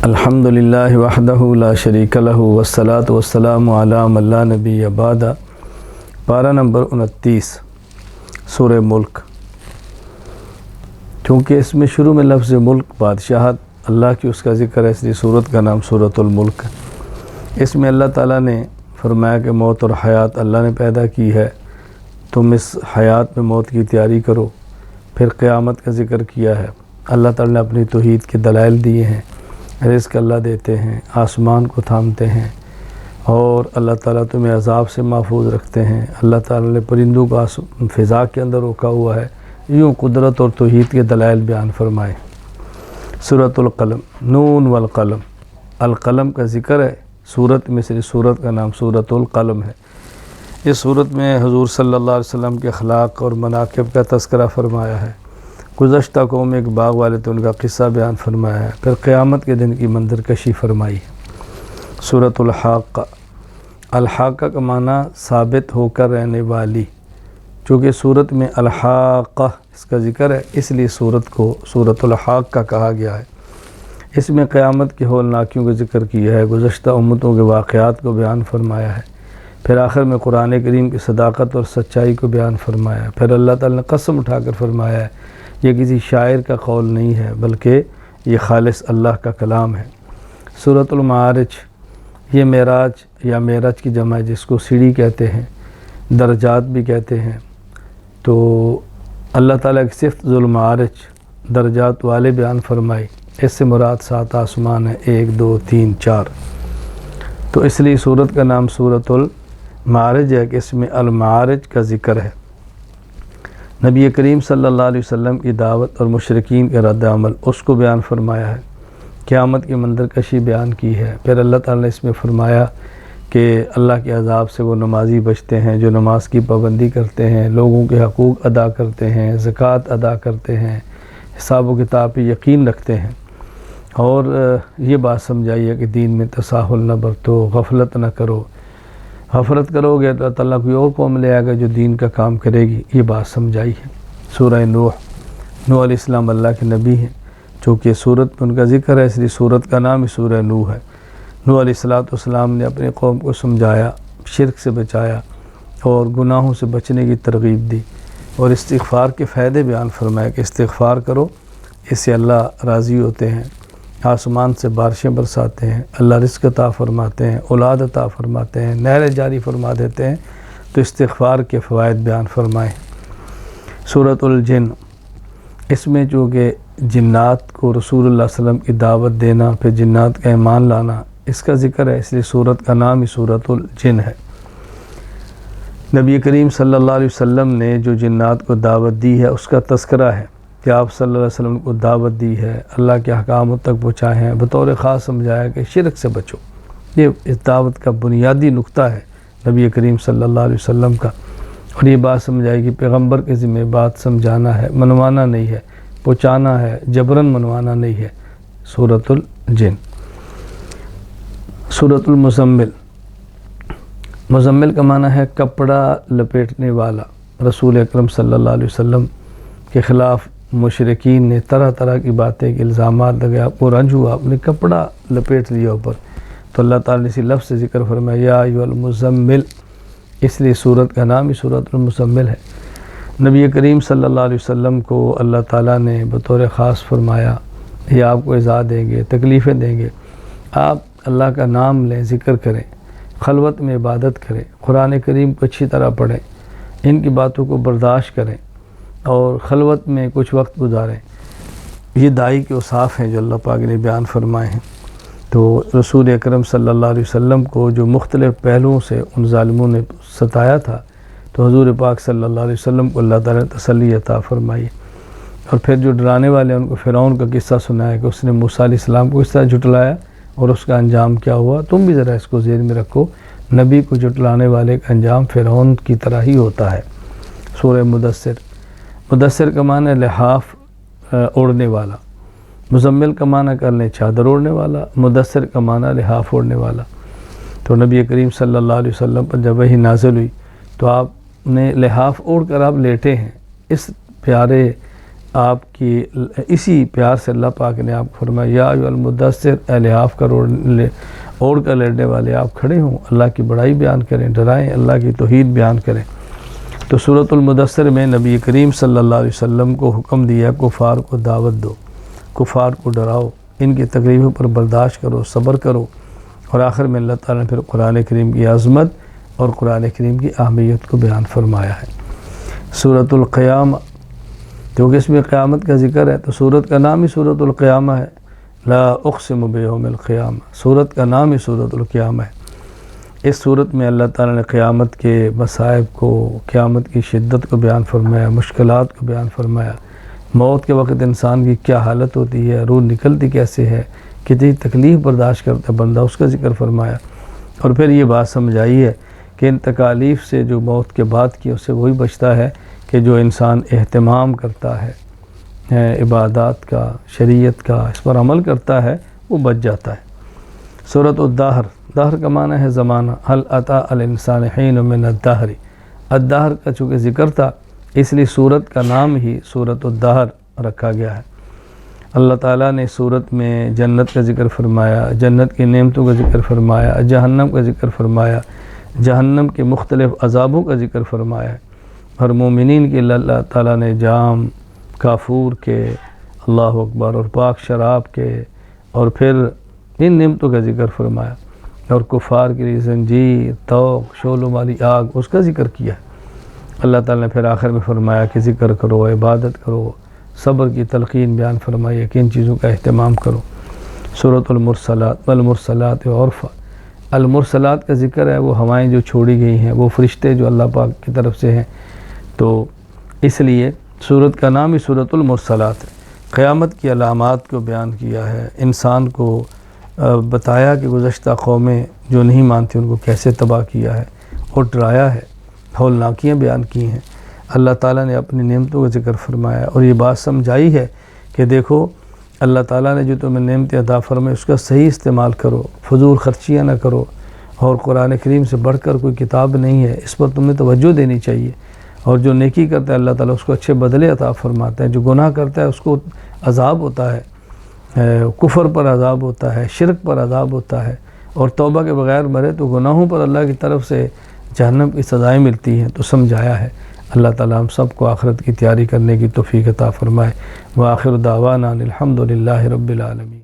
الحمدللہ وحدہ لا شریک لہ والصلاۃ والسلام علی من لا نبی بعد۔ پارہ نمبر 29 سورہ ملک۔ چونکہ اس میں شروع میں لفظ ملک بادشاہت اللہ کی اس کا ذکر ہے، اس لیے سورت کا نام سورۃ الملک ہے۔ اس میں اللہ تعالیٰ نے فرمایا کہ موت اور حیات اللہ نے پیدا کی ہے، تم اس حیات میں موت کی تیاری کرو۔ پھر قیامت کا ذکر کیا ہے، اللہ تعالیٰ نے اپنی توحید کے دلائل دیے ہیں، رزق اللہ دیتے ہیں، آسمان کو تھامتے ہیں، اور اللہ تعالیٰ تمہیں عذاب سے محفوظ رکھتے ہیں۔ اللہ تعالیٰ نے پرندوں کا فضا کے اندر روکا ہوا ہے، یوں قدرت اور توحید کے دلائل بیان فرمائے۔ سورۃ القلم، نون والقلم، القلم کا ذکر ہے سورت میں سے، سورت کا نام سورۃ القلم ہے۔ اس سورت میں حضور صلی اللہ علیہ وسلم کے اخلاق اور مناقب کا تذکرہ فرمایا ہے۔ گزشتہ قوم ایک باغ والے تھے، ان کا قصہ بیان فرمایا ہے۔ پھر قیامت کے دن کی منظر کشی فرمائی ہے۔ سورۃ الحاقہ، الحاقہ کا معنی ثابت ہو کر رہنے والی، چونکہ سورت میں الحاقہ اس کا ذکر ہے، اس لیے سورت کو سورۃ الحاقہ کہا گیا ہے۔ اس میں قیامت کے ہولناکیوں کا ذکر کیا ہے، گزشتہ امتوں کے واقعات کو بیان فرمایا ہے۔ پھر آخر میں قرآن کریم کی صداقت اور سچائی کو بیان فرمایا ہے۔ پھر اللہ تعالیٰ نے قسم اٹھا کر فرمایا ہے، یہ کسی شاعر کا قول نہیں ہے بلکہ یہ خالص اللہ کا کلام ہے۔ سورۃ المعارج، یہ معراج یا معراج کی جمع ہے، جس کو سیڑھی کہتے ہیں، درجات بھی کہتے ہیں۔ تو اللہ تعالیٰ کی صفت ذو المعارج، درجات والے بیان فرمائی۔ اس سے مراد 7 آسمان ہے، 1 2 3 4۔ تو اس لیے سورت کا نام سورۃ المعارج ہے کہ اس میں المعارج کا ذکر ہے۔ نبی کریم صلی اللہ علیہ وسلم کی دعوت اور مشرکین کے رد عمل، اس کو بیان فرمایا ہے۔ قیامت کی منظر کشی بیان کی ہے۔ پھر اللہ تعالیٰ نے اس میں فرمایا کہ اللہ کے عذاب سے وہ نمازی بچتے ہیں جو نماز کی پابندی کرتے ہیں، لوگوں کے حقوق ادا کرتے ہیں، زکوٰۃ ادا کرتے ہیں، حساب و کتاب پہ یقین رکھتے ہیں، اور یہ بات سمجھائیے کہ دین میں تساہل نہ برتو، غفلت نہ کرو۔ غفلت کرو گے تو اللہ تعالیٰ کوئی اور قوم لے آئے گا جو دین کا کام کرے گی، یہ بات سمجھائی ہے۔ سورہ نوح، نوح علیہ السلام اللہ کے نبی ہیں، چونکہ سورت میں ان کا ذکر ہے اس لیے سورت کا نام ہی سورہ نوح ہے۔ نوح علیہ السلام نے اپنی قوم کو سمجھایا، شرک سے بچایا اور گناہوں سے بچنے کی ترغیب دی، اور استغفار کے فائدے بیان فرمائے کہ استغفار کرو، اس سے اللہ راضی ہوتے ہیں، آسمان سے بارشیں برساتے ہیں، اللہ رزق عطا فرماتے ہیں، اولاد عطا فرماتے ہیں، نہریں جاری فرما دیتے ہیں۔ تو استغفار کے فوائد بیان فرمائیں۔ سورۃ الجن، اس میں جو کہ جنات کو رسول اللہ صلی اللہ علیہ وسلم کی دعوت دینا، پھر جنات کا ایمان لانا، اس کا ذکر ہے، اس لیے سورت کا نام ہی سورۃ الجن ہے۔ نبی کریم صلی اللہ علیہ وسلم نے جو جنات کو دعوت دی ہے اس کا تذکرہ ہے کہ آپ صلی اللہ علیہ وسلم کو دعوت دی ہے، اللہ کے احکامات تک پہنچائے ہیں، بطور خاص سمجھایا کہ شرک سے بچو۔ یہ اس دعوت کا بنیادی نقطہ ہے نبی کریم صلی اللہ علیہ وسلم کا، اور یہ بات سمجھائی کہ پیغمبر کے ذمہ بات سمجھانا ہے، منوانا نہیں ہے، پہنچانا ہے، جبراً منوانا نہیں ہے۔ سورۃ الجن۔ سورۃ المزمل، مزمل کا معنی ہے کپڑا لپیٹنے والا۔ رسول اکرم صلی اللہ علیہ وسلم کے خلاف مشرکین نے طرح طرح کی باتیں کے الزامات لگے، آپ کو رنج ہوا، آپ نے کپڑا لپیٹ لیا اوپر، تو اللہ تعالیٰ نے اسی لفظ سے ذکر فرمایا یا ایھا المزمل، اس لیے سورت کا نام ہی سورۃ المزمل ہے۔ نبی کریم صلی اللہ علیہ وسلم کو اللہ تعالیٰ نے بطور خاص فرمایا یہ آپ کو ایذا دیں گے، تکلیفیں دیں گے، آپ اللہ کا نام لیں، ذکر کریں، خلوت میں عبادت کریں، قرآن کریم کو اچھی طرح پڑھیں، ان کی باتوں کو برداشت کریں اور خلوت میں کچھ وقت گزاریں۔ یہ داعی کے اوصاف ہیں جو اللہ پاک نے بیان فرمائے ہیں۔ تو رسول اکرم صلی اللہ علیہ وسلم کو جو مختلف پہلوؤں سے ان ظالموں نے ستایا تھا، تو حضور پاک صلی اللہ علیہ وسلم کو اللہ تعالیٰ نے تسلی عطا فرمائی، اور پھر جو ڈرانے والے ان کو فرعون کا قصہ سنایا کہ اس نے موسیٰ علیہ السلام کو اس طرح جھٹلایا اور اس کا انجام کیا ہوا۔ تم بھی ذرا اس کو ذہن میں رکھو، نبی کو جھٹلانے والے کا انجام فرعون کی طرح ہی ہوتا ہے۔ سورہ مدثر، مدثر کا معنی لحاف اوڑھنے والا، مزمل کا معنی کر لیں چادر اوڑھنے والا، مدثر کا معنی لحاف اوڑھنے والا۔ تو نبی کریم صلی اللہ علیہ وسلم پر جب وحی نازل ہوئی تو آپ نے لحاف اوڑھ کر آپ لیٹے ہیں، اس پیارے آپ کی اسی پیار سے اللہ پاک نے آپ کو فرمایا یا ایھا المدثر، اے لحاف کر اوڑھ کر لیٹنے والے، آپ کھڑے ہوں، اللہ کی بڑائی بیان کریں، ڈرائیں، اللہ کی توحید بیان کریں۔ تو سورۃ المدثر میں نبی کریم صلی اللہ علیہ وسلم کو حکم دیا کفار کو دعوت دو، کفار کو ڈراؤ، ان کی تکلیفوں پر برداشت کرو، صبر کرو، اور آخر میں اللہ تعالیٰ نے پھر قرآن کریم کی عظمت اور قرآن کریم کی اہمیت کو بیان فرمایا ہے۔ سورۃ القیامہ، کیونکہ اس میں قیامت کا ذکر ہے تو سورت کا نام ہی سورۃ القیامہ ہے۔ لا اقسم بیوم القیامہ، سورت کا نام ہی سورۃ القیامہ ہے۔ اس صورت میں اللہ تعالیٰ نے قیامت کے مصائب کو، قیامت کی شدت کو بیان فرمایا، مشکلات کو بیان فرمایا، موت کے وقت انسان کی کیا حالت ہوتی ہے، روح نکلتی کیسے ہے، کتنی تکلیف برداشت کرتا ہے بندہ، اس کا ذکر فرمایا، اور پھر یہ بات سمجھائی ہے کہ ان تکالیف سے جو موت کے بعد کی اس سے وہی بچتا ہے کہ جو انسان اہتمام کرتا ہے عبادات کا، شریعت کا، اس پر عمل کرتا ہے، وہ بچ جاتا ہے۔ سورۃ الدہر، دہر کا معنی ہے زمانہ، هل اتی الانسان حین من الدہر، الدہر کا چونکہ ذکر تھا اس لیے سورت کا نام ہی سورۃ الدہر رکھا گیا ہے۔ اللہ تعالیٰ نے سورت میں جنت کا ذکر فرمایا، جنت کی نعمتوں کا ذکر فرمایا، جہنم کا ذکر فرمایا، جہنم کے مختلف عذابوں کا ذکر فرمایا ہے، اور مومنین کے اللہ تعالیٰ نے جام، کافور کے، اللہ اکبر، اور پاک شراب کے، اور پھر ان نعمتوں کا ذکر فرمایا، اور کفار کے لیے زنجیر، طوق، شعلوں والی آگ، اس کا ذکر کیا ہے۔ اللہ تعالیٰ نے پھر آخر میں فرمایا کہ ذکر کرو، عبادت کرو، صبر کی تلقین بیان فرمائی ہے کہ ان چیزوں کا اہتمام کرو۔ سورۃ المرسلات، والمرسلات عرفا، المرسلات کا ذکر ہے وہ ہوائیں جو چھوڑی گئی ہیں، وہ فرشتے جو اللہ پاک کی طرف سے ہیں، تو اس لیے سورت کا نام ہی سورۃ المرسلات ہے۔ قیامت کی علامات کو بیان کیا ہے، انسان کو بتایا کہ گزشتہ قومیں جو نہیں مانتی ان کو کیسے تباہ کیا ہے، اور ڈرایا ہے، ہولناکیاں بیان کی ہیں، اللہ تعالیٰ نے اپنی نعمتوں کا ذکر فرمایا، اور یہ بات سمجھائی ہے کہ دیکھو اللہ تعالیٰ نے جو تمہیں نعمتیں عطا فرمائی اس کا صحیح استعمال کرو، فضول خرچیاں نہ کرو، اور قرآن کریم سے بڑھ کر کوئی کتاب نہیں ہے، اس پر تمہیں توجہ دینی چاہیے، اور جو نیکی کرتا ہے اللہ تعالیٰ اس کو اچھے بدلے عطا فرماتا ہے، جو گناہ کرتا ہے اس کو عذاب ہوتا ہے، کفر پر عذاب ہوتا ہے، شرک پر عذاب ہوتا ہے، اور توبہ کے بغیر مرے تو گناہوں پر اللہ کی طرف سے جہنم کی سزائیں ملتی ہیں، تو سمجھایا ہے۔ اللہ تعالیٰ ہم سب کو آخرت کی تیاری کرنے کی توفیق عطا فرمائے۔ وآخر دعوانا الحمد للہ رب العالمین۔